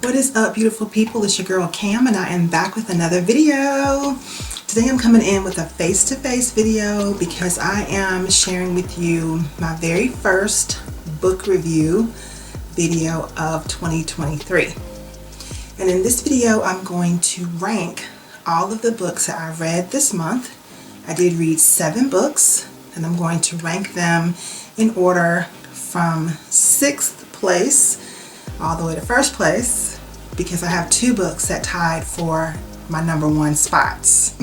What is up, beautiful people? It's your girl Cam and I am back with another video. Today I'm coming in with a face-to-face video because I am sharing with you my very first book review video of 2023. And in this video I'm going to rank all of the books that I read this month. I did read 7 books and I'm going to rank them in order from 6th place all the way to 1st place, because I have 2 books that tied for my #1 spots.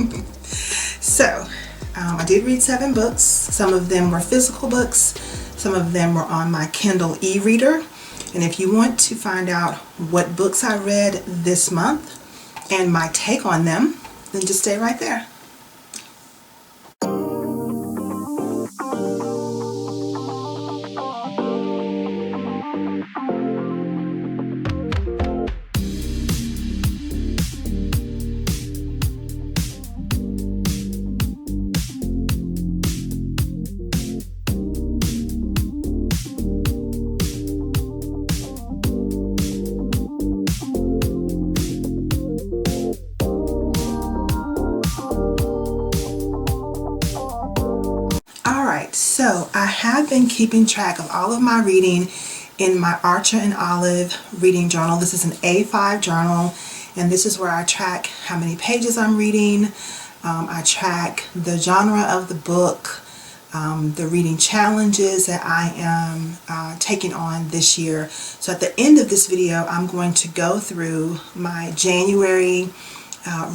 So I did read 7 books. Some of them were physical books, some of them were on my Kindle e-reader. And if you want to find out what books I read this month and my take on them, then just stay right there. So I have been keeping track of all of my reading in my Archer and Olive reading journal. This is an A5 journal, and this is where I track how many pages I'm reading. I track the genre of the book, the reading challenges that I am taking on this year. So at the end of this video, I'm going to go through my January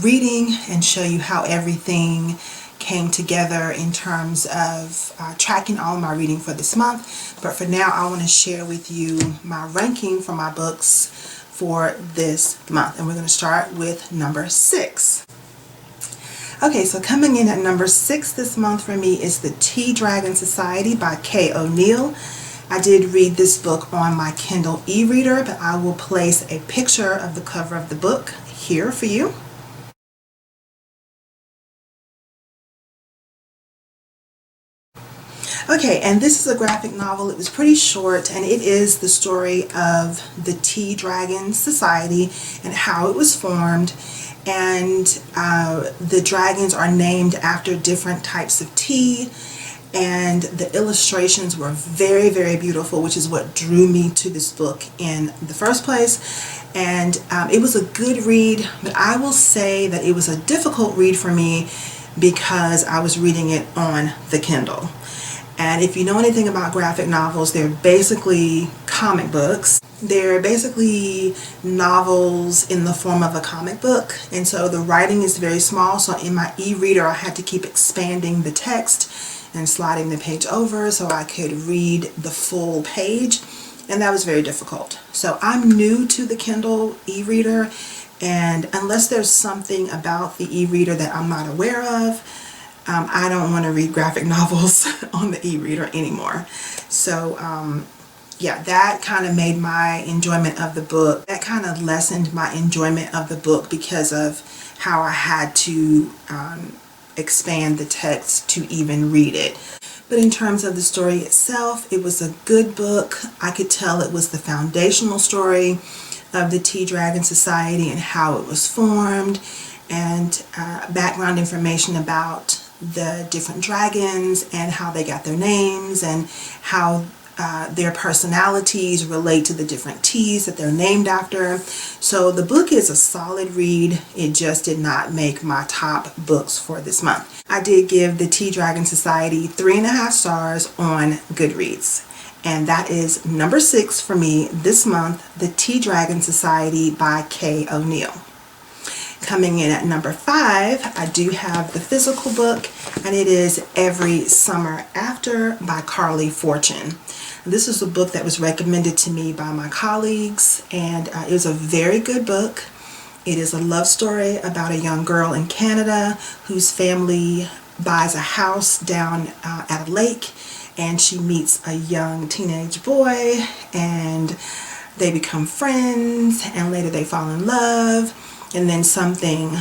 reading and show you how everything came together in terms of tracking all of my reading for this month. But for now, I want to share with you my ranking for my books for this month. And we're going to start with number 6. Okay, so coming in at number 6 this month for me is The Tea Dragon Society by Kay O'Neill. I did read this book on my Kindle e-reader, but I will place a picture of the cover of the book here for you. Okay, and this is a graphic novel. It was pretty short, and it is the story of the Tea Dragon Society and how it was formed. And the dragons are named after different types of tea, and the illustrations were very, very beautiful, which is what drew me to this book in the first place. And it was a good read, but I will say that it was a difficult read for me because I was reading it on the Kindle. And if you know anything about graphic novels, they're basically comic books. They're basically novels in the form of a comic book. And so the writing is very small. So in my e-reader, I had to keep expanding the text and sliding the page over so I could read the full page. And that was very difficult. So I'm new to the Kindle e-reader. And unless there's something about the e-reader that I'm not aware of, I don't want to read graphic novels on the e-reader anymore. So yeah, that kind of made my enjoyment of the book, that kind of lessened my enjoyment of the book because of how I had to expand the text to even read it. But in terms of the story itself, it was a good book. I could tell it was the foundational story of the Tea Dragon Society and how it was formed, and background information about the different dragons and how they got their names and how their personalities relate to the different teas that they're named after. So the book is a solid read. It just did not make my top books for this month. I did give the Tea Dragon Society 3.5 stars on Goodreads. And that is number 6 for me this month, The Tea Dragon Society by Kay O'Neill. Coming in at number 5, I do have the physical book, and it is Every Summer After by Carly Fortune. This is a book that was recommended to me by my colleagues, and it was a very good book. It is a love story about a young girl in Canada whose family buys a house down at a lake, and she meets a young teenage boy, and they become friends, and later they fall in love. And then something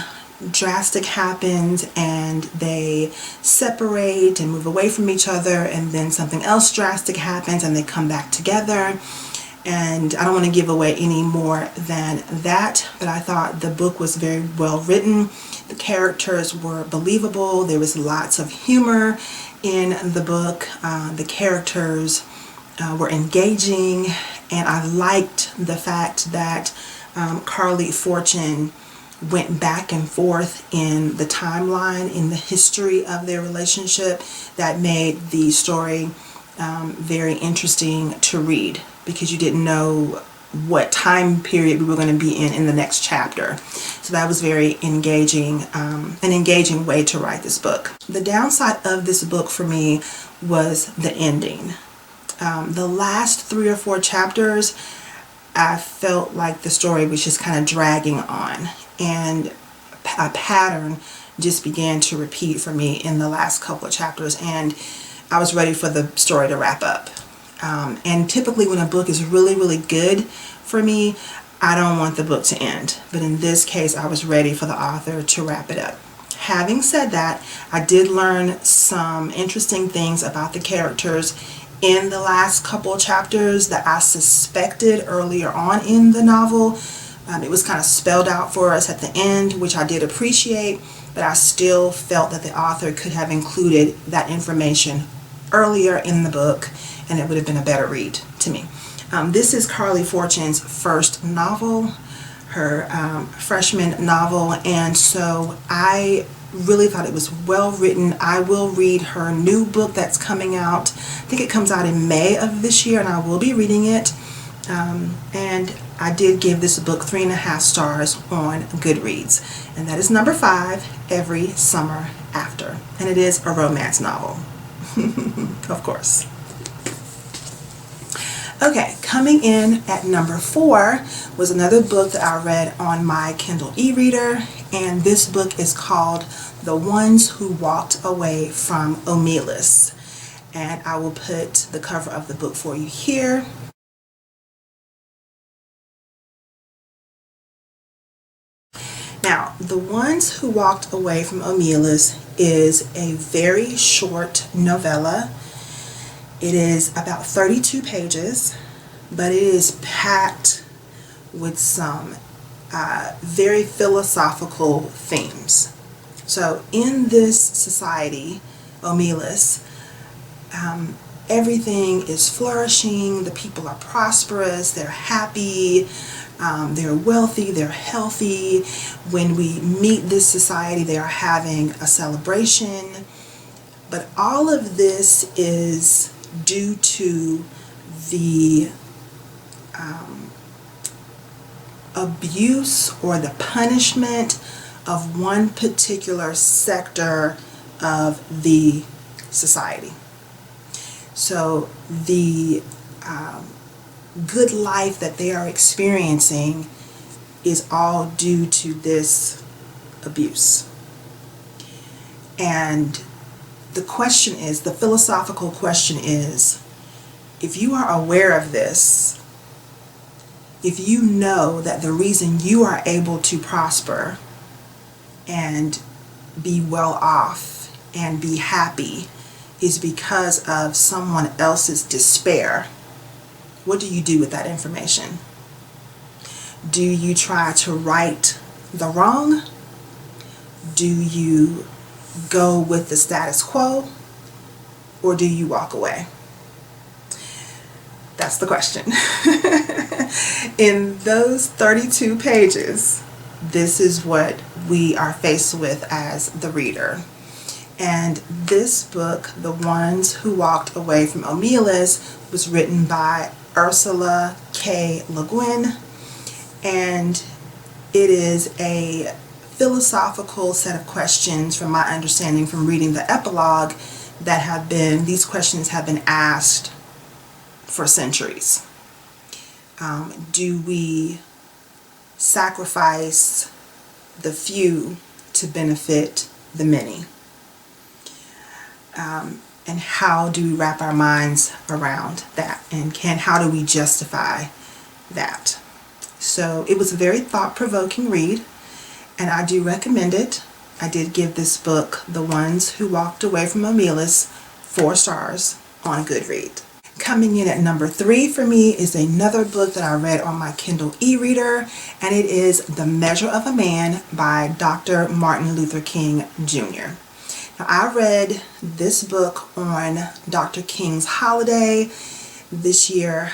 drastic happens and they separate and move away from each other, and then something else drastic happens and they come back together. And I don't want to give away any more than that, but I thought the book was very well written. The characters were believable. There was lots of humor in the book. The characters were engaging, and I liked the fact that Carly Fortune went back and forth in the timeline, in the history of their relationship. That made the story very interesting to read, because you didn't know what time period we were going to be in the next chapter. So that was very engaging, an engaging way to write this book. The downside of this book for me was the ending. The last 3 or 4 chapters, I felt like the story was just kind of dragging on, and a pattern just began to repeat for me in the last couple of chapters, and I was ready for the story to wrap up. And typically when a book is really, really good for me, I don't want the book to end. But in this case, I was ready for the author to wrap it up. Having said that, I did learn some interesting things about the characters in the last couple of chapters that I suspected earlier on in the novel. It was kind of spelled out for us at the end, which I did appreciate, but I still felt that the author could have included that information earlier in the book, and it would have been a better read to me. This is Carly Fortune's first novel, her freshman novel, and so I really thought it was well written. I will read her new book that's coming out. I think it comes out in May of this year, and I will be reading it. And I did give this book 3.5 stars on Goodreads, and that is number 5, Every Summer After, and it is a romance novel. Of course. Okay, coming in at number 4 was another book that I read on my Kindle e-reader, and this book is called The Ones Who Walked Away from Omelas, and I will put the cover of the book for you here. Now, The Ones Who Walked Away from Omelas is a very short novella. It is about 32 pages, but it is packed with some very philosophical themes. So in this society, Omelas, everything is flourishing, the people are prosperous, they're happy, they're wealthy, they're healthy. When we meet this society, they are having a celebration. But all of this is due to the abuse or the punishment of one particular sector of the society. So the good life that they are experiencing is all due to this abuse. And the question is, the philosophical question is, if you are aware of this, if you know that the reason you are able to prosper and be well off and be happy is because of someone else's despair, what do you do with that information? Do you try to right the wrong? Do you go with the status quo, or do you walk away? That's the question. In those 32 pages, this is what we are faced with as the reader. And this book, The Ones Who Walked Away from Omelas, was written by Ursula K. Le Guin, and it is a philosophical set of questions, from my understanding from reading the epilogue, that these questions have been asked for centuries. Do we sacrifice the few to benefit the many? And how do we wrap our minds around that? And how do we justify that? So it was a very thought-provoking read, and I do recommend it. I did give this book, The Ones Who Walked Away from Omelas, 4 stars on Goodreads. Coming in at number 3 for me is another book that I read on my Kindle e-reader, and it is The Measure of a Man by Dr. Martin Luther King Jr. Now, I read this book on Dr. King's holiday this year,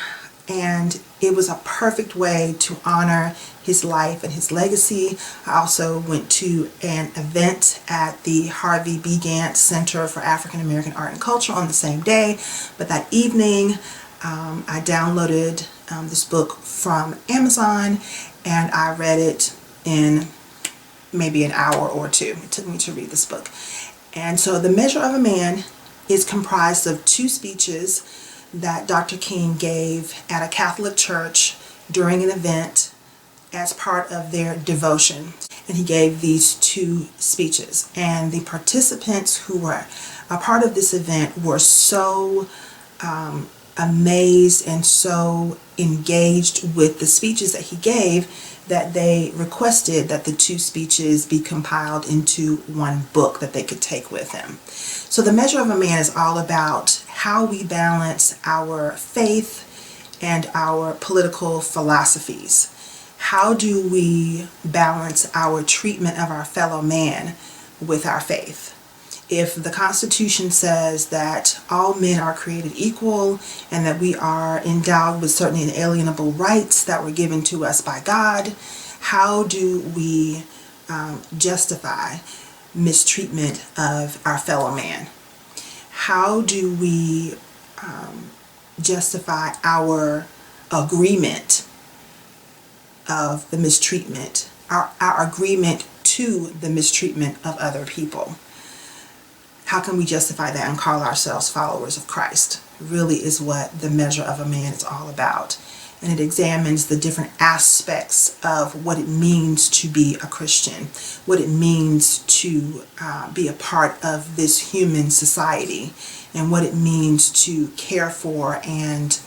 and it was a perfect way to honor his life and his legacy. I also went to an event at the Harvey B. Gantt Center for African American Art and Culture on the same day, but that evening I downloaded this book from Amazon, and I read it in maybe an hour or two. It took me to read this book. And so The Measure of a Man is comprised of 2 speeches that Dr. King gave at a Catholic church during an event as part of their devotion. And he gave these 2 speeches. And the participants who were a part of this event were so amazed and so engaged with the speeches that he gave that they requested that the 2 speeches be compiled into one book that they could take with them. So The Measure of a Man is all about how we balance our faith and our political philosophies. How do we balance our treatment of our fellow man with our faith? If the Constitution says that all men are created equal and that we are endowed with certain inalienable rights that were given to us by God, how do we justify mistreatment of our fellow man? How do we justify our agreement of the mistreatment, our agreement to the mistreatment of other people? How can we justify that and call ourselves followers of Christ? Really is what The Measure of a Man is all about. And it examines the different aspects of what it means to be a Christian, what it means to be a part of this human society, and what it means to care for and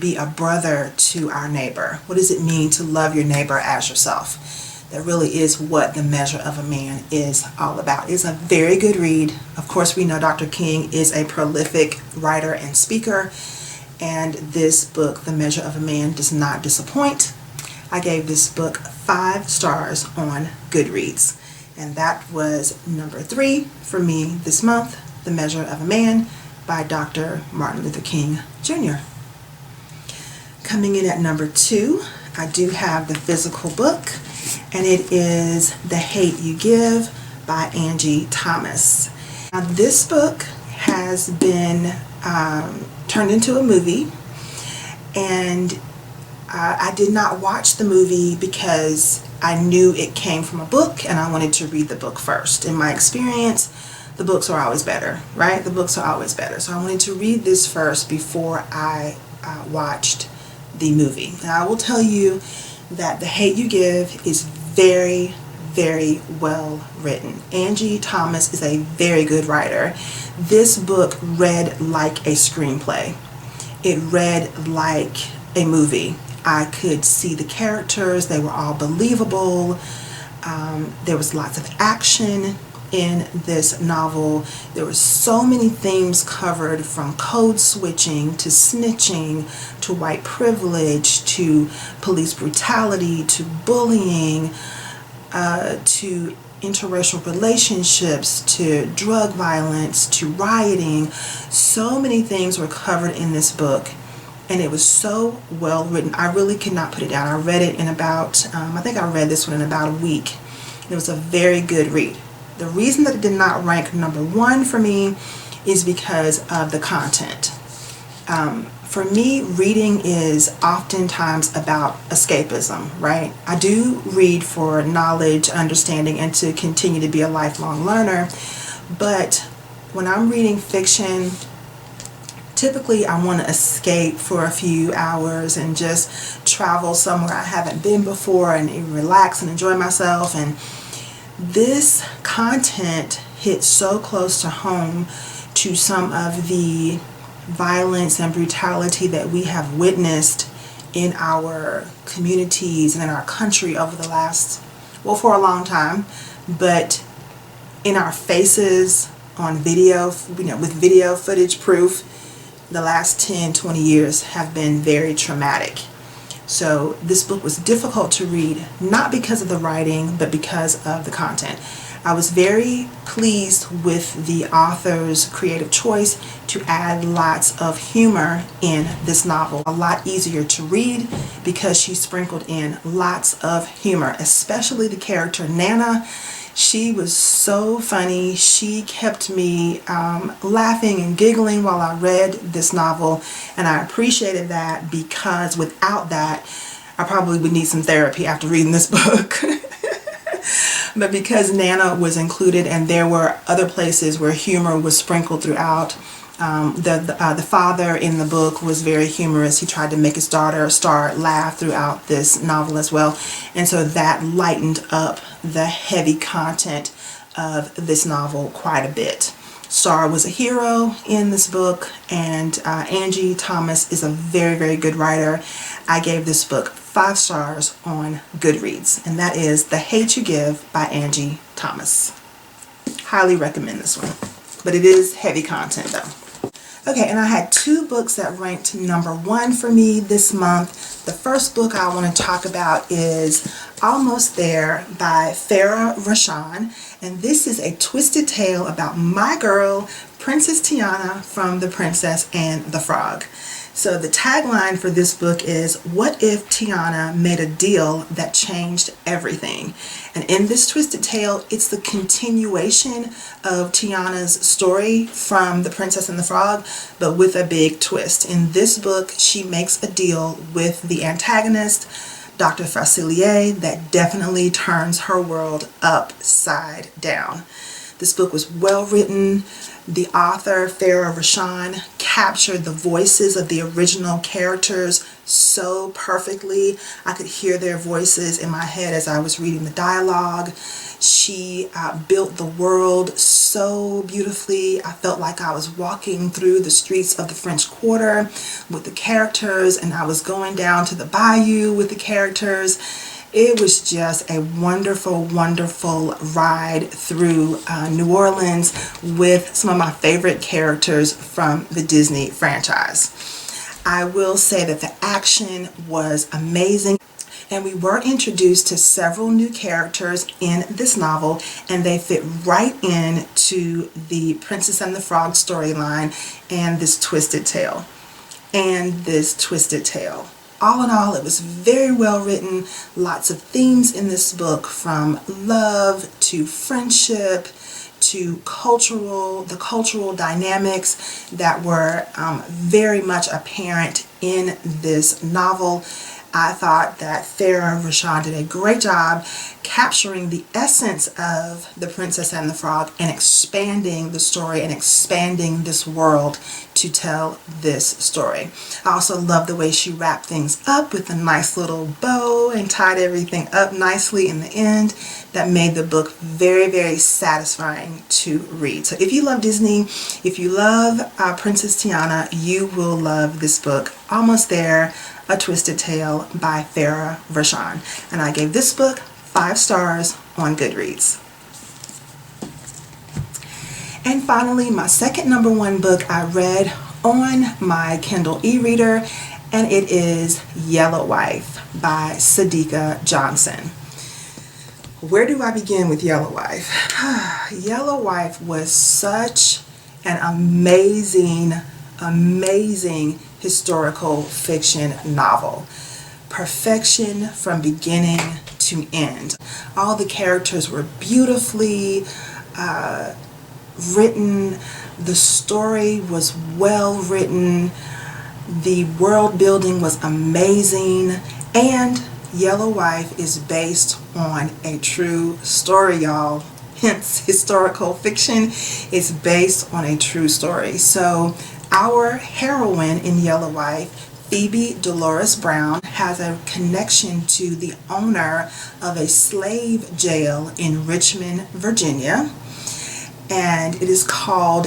be a brother to our neighbor. What does it mean to love your neighbor as yourself? That really is what The Measure of a Man is all about. It's a very good read. Of course, we know Dr. King is a prolific writer and speaker, and this book, The Measure of a Man, does not disappoint. I gave this book 5 stars on Goodreads, and that was number 3 for me this month, The Measure of a Man by Dr. Martin Luther King Jr. Coming in at number 2, I do have the physical book, and it is The Hate You Give by Angie Thomas. Now, this book has been turned into a movie, and I did not watch the movie because I knew it came from a book and I wanted to read the book first. In my experience, the books are always better, right? The books are always better. So I wanted to read this first before I watched the movie. And I will tell you that The Hate You Give is very, very well written. Angie Thomas is a very good writer. This book read like a screenplay. It read like a movie. I could see the characters. They were all believable. There was lots of action in this novel. There were so many themes covered, from code switching to snitching to white privilege to police brutality to bullying to interracial relationships to drug violence to rioting. So many things were covered in this book, and it was so well written. I really could not put it down. I read it in about, I think I read this one in about a week. It was a very good read. The reason that it did not rank number 1 for me is because of the content. For me, reading is oftentimes about escapism, right? I do read for knowledge, understanding, and to continue to be a lifelong learner. But when I'm reading fiction, typically I want to escape for a few hours and just travel somewhere I haven't been before and relax and enjoy myself. And this content hits so close to home to some of the violence and brutality that we have witnessed in our communities and in our country over the last, well, for a long time, but in our faces on video, with video footage proof. the last 10-20 years have been very traumatic. So this book was difficult to read, not because of the writing, but because of the content. I was very pleased with the author's creative choice to add lots of humor in this novel. A lot easier to read because she sprinkled in lots of humor, especially the character Nana. She was so funny. She kept me laughing and giggling while I read this novel, and I appreciated that, because without that, I probably would need some therapy after reading this book. But because Nana was included and there were other places where humor was sprinkled throughout, the father in the book was very humorous. He tried to make his daughter Star laugh throughout this novel as well. And so that lightened up the heavy content of this novel quite a bit. Star was a hero in this book, and Angie Thomas is a very, very good writer. I gave this book 5 stars on Goodreads, and that is The Hate You Give by Angie Thomas. Highly recommend this one, but it is heavy content though. Okay, and I had 2 books that ranked number 1 for me this month. The first book I want to talk about is Almost There by Farah Rashan, and this is a twisted tale about my girl, Princess Tiana from The Princess and the Frog. So the tagline for this book is, "What if Tiana made a deal that changed everything?" And in this twisted tale, it's the continuation of Tiana's story from The Princess and the Frog, but with a big twist. In this book, she makes a deal with the antagonist, Dr. Facilier, that definitely turns her world upside down. This book was well written. The author, Farah Rashan, captured the voices of the original characters so perfectly. I could hear their voices in my head as I was reading the dialogue. She built the world so beautifully. I felt like I was walking through the streets of the French Quarter with the characters, and I was going down to the bayou with the characters. It was just a wonderful, wonderful ride through New Orleans with some of my favorite characters from the Disney franchise. I will say that the action was amazing, and we were introduced to several new characters in this novel, and they fit right into the Princess and the Frog storyline and this twisted tale. All in all, it was very well written. Lots of themes in this book, from love to friendship to the cultural dynamics that were very much apparent in this novel. I thought that Farah Rashan did a great job capturing the essence of The Princess and the Frog and expanding the story and expanding this world to tell this story. I also love the way she wrapped things up with a nice little bow and tied everything up nicely in the end. That made the book very, very satisfying to read. So if you love Disney, if you love Princess Tiana, you will love this book, Almost There, A Twisted Tale by Farah Rashan. And I gave this book 5 stars on Goodreads. And finally, my second number 1 book I read on my Kindle e-reader, and it is Yellow Wife by Sadiqa Johnson. Where do I begin with Yellow Wife? Yellow Wife was such an amazing historical fiction novel. Perfection from beginning to end. All the characters were beautifully written. The story was well written. The world building was amazing. And Yellow Wife is based on a true story, y'all. Hence, historical fiction is based on a true story. So our heroine in Yellow Wife, Phoebe Dolores Brown, has a connection to the owner of a slave jail in Richmond, Virginia. And it is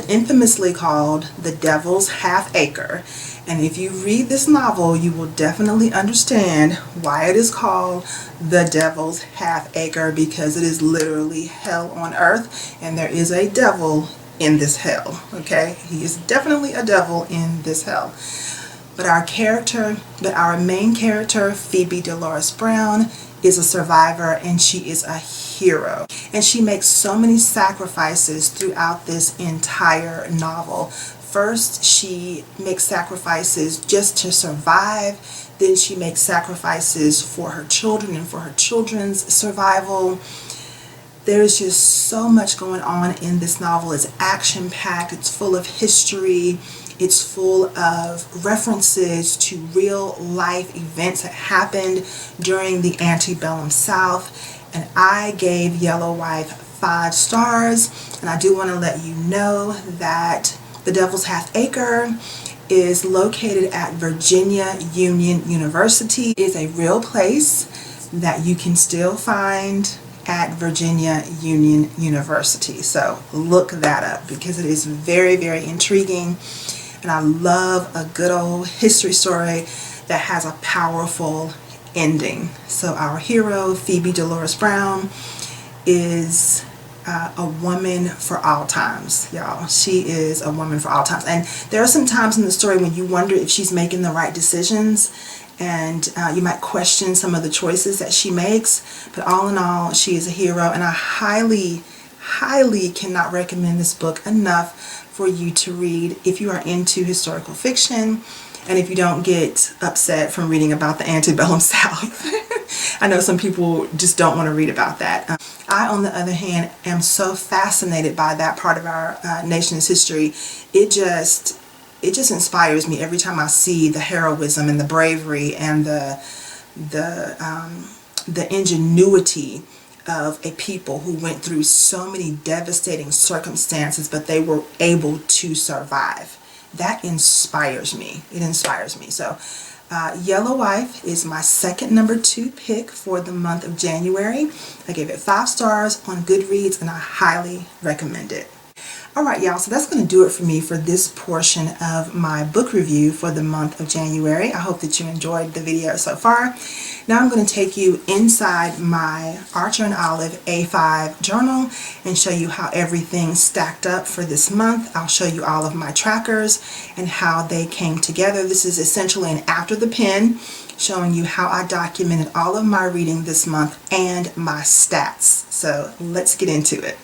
infamously called The Devil's Half Acre. And if you read this novel, you will definitely understand why it is called The Devil's Half Acre, because it is literally hell on earth, and there is a devil in this hell, okay? He is definitely a devil in this hell. But our main character, Phoebe Dolores Brown, is a survivor, and she is a hero. And she makes so many sacrifices throughout this entire novel. First, she makes sacrifices just to survive. Then she makes sacrifices for her children and for her children's survival. There's just so much going on in this novel. It's action-packed, it's full of history, it's full of references to real life events that happened during the antebellum South. And I gave Yellow Wife 5 stars. And I do want to let you know that The Devil's Half Acre is located at Virginia Union University. It is a real place that you can still find at Virginia Union University. So look that up because it is very, very intriguing. And I love a good old history story that has a powerful ending. So our hero, Phoebe Dolores Brown, is a woman for all times, y'all. She is a woman for all times. And there are some times in the story when you wonder if she's making the right decisions, and you might question some of the choices that she makes. But all in all, she is a hero, and I highly, highly cannot recommend this book enough for you to read if you are into historical fiction and if you don't get upset from reading about the antebellum South. I know some people just don't want to read about that. I, on the other hand, am so fascinated by that part of our nation's history. It just inspires me every time I see the heroism and the bravery and the ingenuity of a people who went through so many devastating circumstances, but they were able to survive. That inspires me. It inspires me. So Yellow Wife is my second number 2 pick for the month of January. I gave it 5 stars on Goodreads, and I highly recommend it. Alright, y'all, so that's going to do it for me for this portion of my book review for the month of January. I hope that you enjoyed the video so far. Now I'm going to take you inside my Archer and Olive A5 journal and show you how everything stacked up for this month. I'll show you all of my trackers and how they came together. This is essentially an after the pen, showing you how I documented all of my reading this month and my stats. So let's get into it.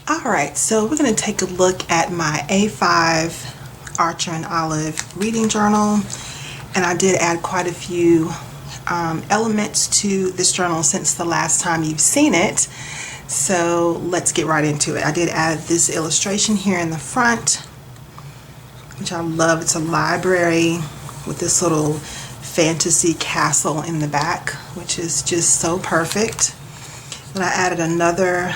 Alright, so we're going to take a look at my A5 Archer and Olive reading journal, and I did add quite a few elements to this journal since the last time you've seen it, so let's get right into it. I did add this illustration here in the front, which I love. It's a library with this little fantasy castle in the back, which is just so perfect. Then I added another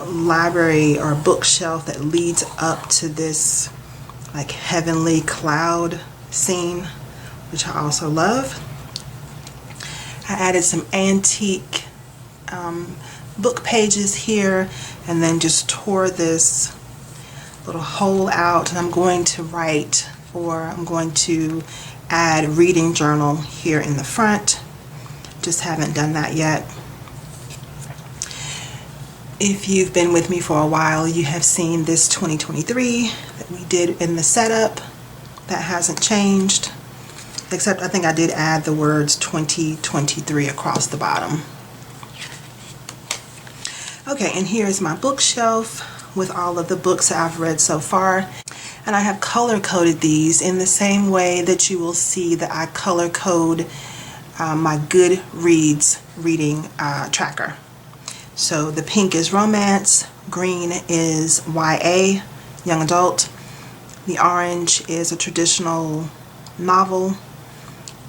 library or bookshelf that leads up to this like heavenly cloud scene, which I also love. I added some antique book pages here, and then just tore this little hole out, and I'm going to add reading journal here in the front. Just haven't done that yet. If you've been with me for a while, you have seen this 2023 that we did in the setup. That hasn't changed, except I think I did add the words 2023 across the bottom. Okay, and here's my bookshelf with all of the books that I've read so far. And I have color coded these in the same way that you will see that I color code my Goodreads reading tracker. So the pink is romance, green is YA, young adult, the orange is a traditional novel,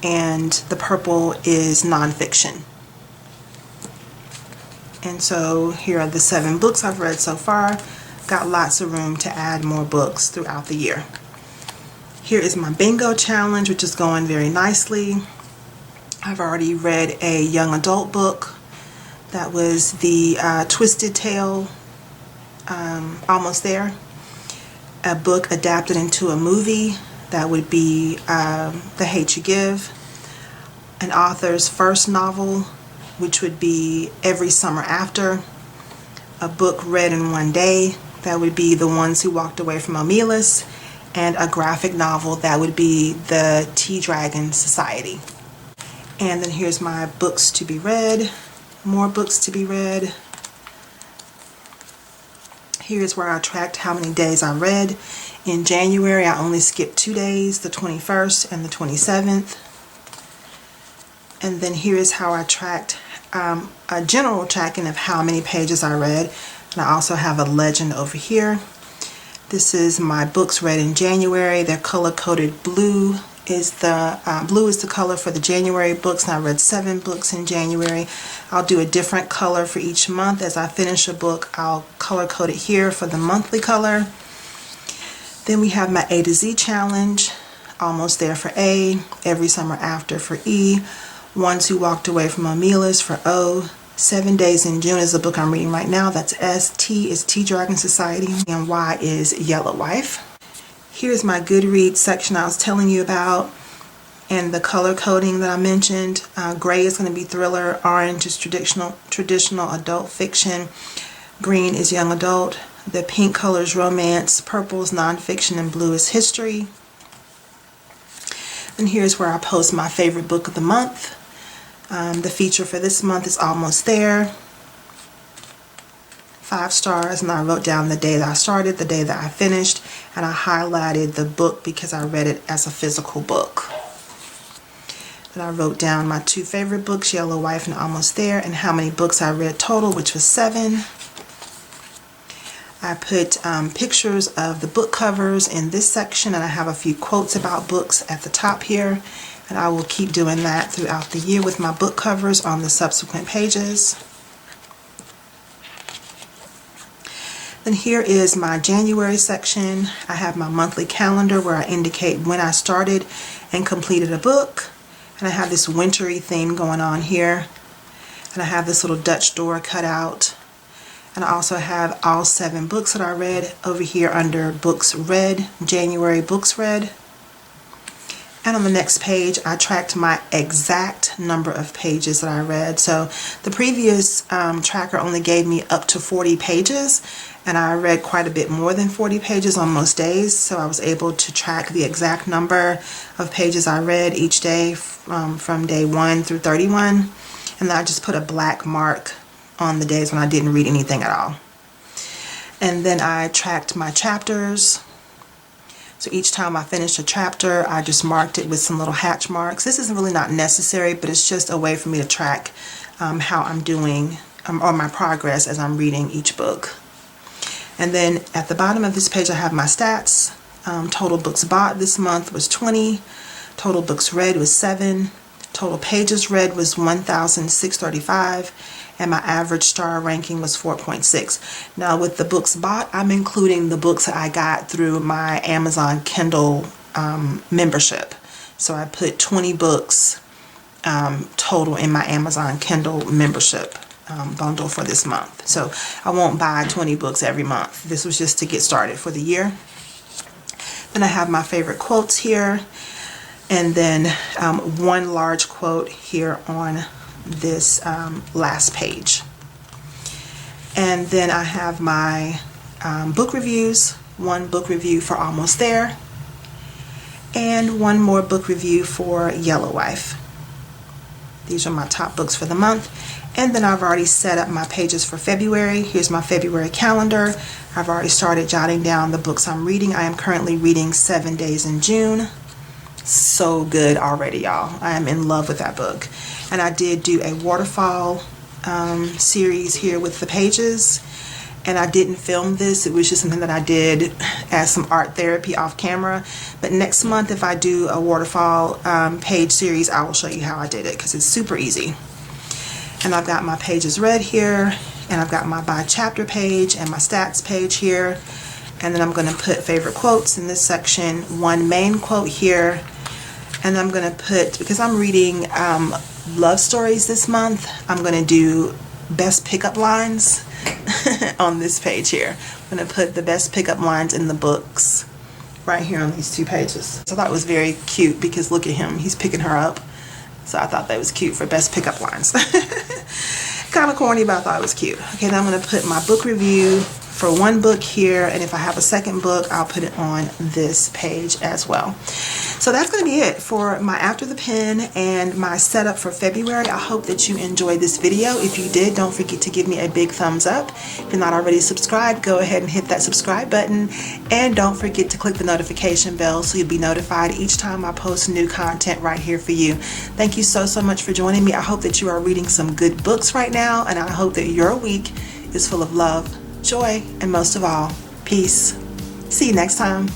and the purple is nonfiction. And so here are the 7 books I've read so far. Got lots of room to add more books throughout the year. Here is my bingo challenge, which is going very nicely. I've already read a young adult book. That was the Twisted Tale, Almost There. A book adapted into a movie, that would be The Hate You Give. An author's first novel, which would be Every Summer After. a book read in one day, that would be The Ones Who Walked Away from Omelas, and a graphic novel, that would be The Tea Dragon Society. And then here's my books to be read, more books to be read. Here's where I tracked how many days I read. In January, I only skipped 2 days, the 21st and the 27th. And then here is how I tracked a general tracking of how many pages I read. And I also have a legend over here. This is my books read in January. They're color-coded. Blue is the color for the January books, and I read 7 books in January. I'll do a different color for each month. As I finish a book, I'll color code it here for the monthly color. Then we have my A to Z challenge, almost there for A, Every Summer After for E, Ones Who Walked Away from Omelas for O, 7 Days in June is the book I'm reading right now, that's S, T is Tea Dragon Society, and Y is Yellow Wife. Here's my Goodreads section I was telling you about, and the color coding that I mentioned. Gray is going to be thriller, orange is traditional adult fiction, green is young adult, the pink color is romance, purple is nonfiction, and blue is history. And here's where I post my favorite book of the month. The feature for this month is Almost There. 5 stars, and I wrote down the day that I started, the day that I finished, and I highlighted the book because I read it as a physical book. Then I wrote down my 2 favorite books, Yellow Wife and Almost There, and how many books I read total, which was 7. I put pictures of the book covers in this section, and I have a few quotes about books at the top here, and I will keep doing that throughout the year with my book covers on the subsequent pages. Then here is my January section. I have my monthly calendar where I indicate when I started and completed a book. And I have this wintry theme going on here. And I have this little Dutch door cut out. And I also have all 7 books that I read over here under Books Read, January Books Read. And on the next page, I tracked my exact number of pages that I read. So the previous tracker only gave me up to 40 pages, and I read quite a bit more than 40 pages on most days. So I was able to track the exact number of pages I read each day from day 1 through 31. And then I just put a black mark on the days when I didn't read anything at all. And then I tracked my chapters. So each time I finished a chapter, I just marked it with some little hatch marks. This is really not necessary, but it's just a way for me to track how I'm doing or my progress as I'm reading each book. And then at the bottom of this page, I have my stats. Total books bought this month was 20. Total books read was 7. Total pages read was 1,635. And my average star ranking was 4.6. Now with the books bought, I'm including the books that I got through my Amazon Kindle membership. So I put 20 books total in my Amazon Kindle membership bundle for this month. So I won't buy 20 books every month. This was just to get started for the year. Then I have my favorite quotes here. And then one large quote here on this last page. And then I have my book reviews, 1 book review for Almost There, and 1 more book review for Yellow Wife. These are my top books for the month. And then I've already set up my pages for February. Here's my February calendar. I've already started jotting down the books I'm reading. I am currently reading 7 Days in June. So good already, y'all. I am in love with that book. And I did do a waterfall series here with the pages, and I didn't film this. It was just something that I did as some art therapy off camera. But next month, if I do a waterfall page series, I will show you how I did it because it's super easy. And I've got my pages read here, and I've got my by chapter page and my stats page here. And then I'm going to put favorite quotes in this section, 1 main quote here. And I'm going to put, because I'm reading love stories this month, I'm going to do best pickup lines on this page here. I'm going to put the best pickup lines in the books right here on these 2 pages. So I thought it was very cute because look at him, he's picking her up. So I thought that was cute for best pickup lines. Kind of corny, but I thought it was cute. Okay, then I'm going to put my book review for one book here, and if I have a second book, I'll put it on this page as well. So that's going to be it for my After the Pen and my setup for February. I hope that you enjoyed this video. If you did, don't forget to give me a big thumbs up. If you're not already subscribed, go ahead and hit that subscribe button, and don't forget to click the notification bell so you'll be notified each time I post new content right here for you. Thank you so much for joining me. I hope that you are reading some good books right now, and I hope that your week is full of love, joy, and most of all, peace. See you next time.